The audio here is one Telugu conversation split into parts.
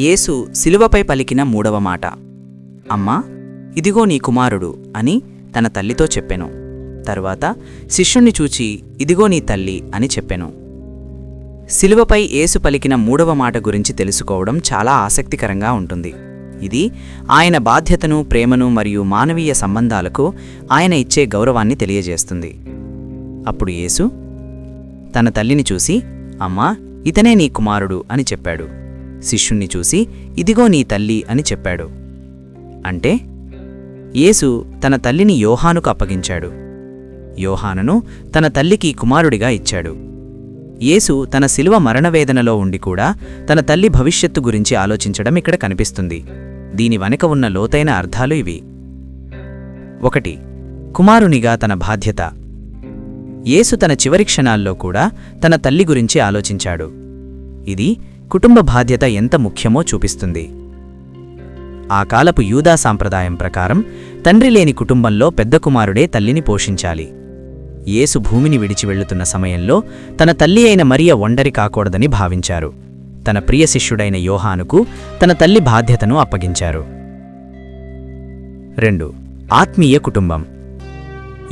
యేసు శిలువపై పలికిన మూడవ మాట. అమ్మా, ఇదిగో నీ కుమారుడు అని తన తల్లితో చెప్పెను. తరువాత శిష్యుణ్ణి చూచి ఇదిగో నీ తల్లి అని చెప్పెను. శిలువపై యేసు పలికిన మూడవ మాట గురించి తెలుసుకోవడం చాలా ఆసక్తికరంగా ఉంటుంది. ఇది ఆయన బాధ్యతను, ప్రేమను మరియు మానవీయ సంబంధాలకు ఆయన ఇచ్చే గౌరవాన్ని తెలియజేస్తుంది. అప్పుడు యేసు తన తల్లిని చూసి, అమ్మా, ఇతనే నీ కుమారుడు అని చెప్పాడు. శిష్యుణ్ణి చూసి ఇదిగో నీ తల్లి అని చెప్పాడు. అంటే యేసు తన తల్లిని యోహానుకు అప్పగించాడు. యోహానును తన తల్లికి కుమారుడిగా ఇచ్చాడు. యేసు తన శిలువ మరణవేదనలో ఉండి కూడా తన తల్లి భవిష్యత్తు గురించి ఆలోచించడం ఇక్కడ కనిపిస్తుంది. దీని వెనుక ఉన్న లోతైన అర్థాలు ఇవి. 1. కుమారునిగా తన బాధ్యత. యేసు తన చివరి క్షణాల్లో కూడా తన తల్లి గురించి ఆలోచించాడు. ఇది కుటుంబ బాధ్యత ఎంత ముఖ్యమో చూపిస్తుంది. ఆ కాలపు యూదా సాంప్రదాయం ప్రకారం తండ్రి లేని కుటుంబంలో పెద్ద కుమారుడే తల్లిని పోషించాలి. యేసు భూమిని విడిచి వెళ్లుతున్న సమయంలో తన తల్లి అయిన మరియ ఒంటరి కాకూడదని భావించారు. తన ప్రియ శిష్యుడైన యోహానుకు తన తల్లి బాధ్యతను అప్పగించారు. 2. ఆత్మీయ కుటుంబం.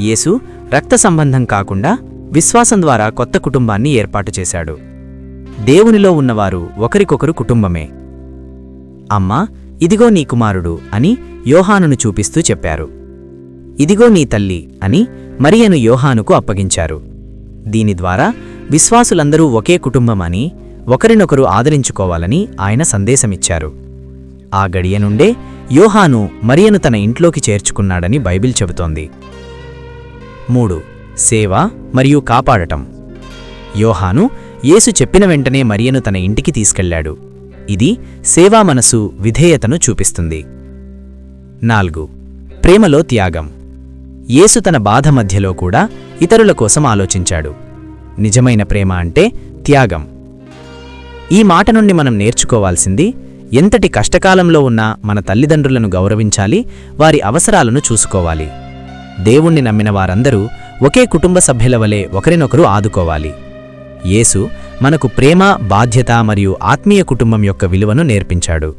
యేసు రక్త సంబంధం కాకుండా విశ్వాసం ద్వారా కొత్త కుటుంబాన్ని ఏర్పాటు చేశాడు. దేవునిలో ఉన్నవారు ఒకరికొకరు కుటుంబమే. అమ్మా, ఇదిగో నీ కుమారుడు అని యోహానును చూపిస్తూ చెప్పారు. ఇదిగో నీ తల్లి అని మరియను యోహానుకు అప్పగించారు. దీని ద్వారా విశ్వాసులందరూ ఒకే కుటుంబమని, ఒకరినొకరు ఆదరించుకోవాలని ఆయన సందేశమిచ్చారు. ఆ గడియ నుండే యోహాను మరియను తన ఇంట్లోకి చేర్చుకున్నాడని బైబిల్ చెబుతోంది. 3. సేవ మరియు కాపాడటం. యోహాను యేసు చెప్పిన వెంటనే మరియను తన ఇంటికి తీసుకెళ్లాడు. ఇది సేవా మనసు, విధేయతను చూపిస్తుంది. 4. ప్రేమలో త్యాగం. యేసు తన బాధ మధ్యలో కూడా ఇతరుల కోసం ఆలోచించాడు. నిజమైన ప్రేమ అంటే త్యాగం. ఈ మాట నుండి మనం నేర్చుకోవాల్సింది, ఎంతటి కష్టకాలంలో ఉన్నా మన తల్లిదండ్రులను గౌరవించాలి, వారి అవసరాలను చూసుకోవాలి. దేవుణ్ణి నమ్మిన వారందరూ ఒకే కుటుంబ సభ్యుల వలె ఒకరినొకరు ఆదుకోవాలి. యేసు మనకు ప్రేమ, బాధ్యత మరియు ఆత్మీయ కుటుంబం యొక్క విలువను నేర్పించాడు.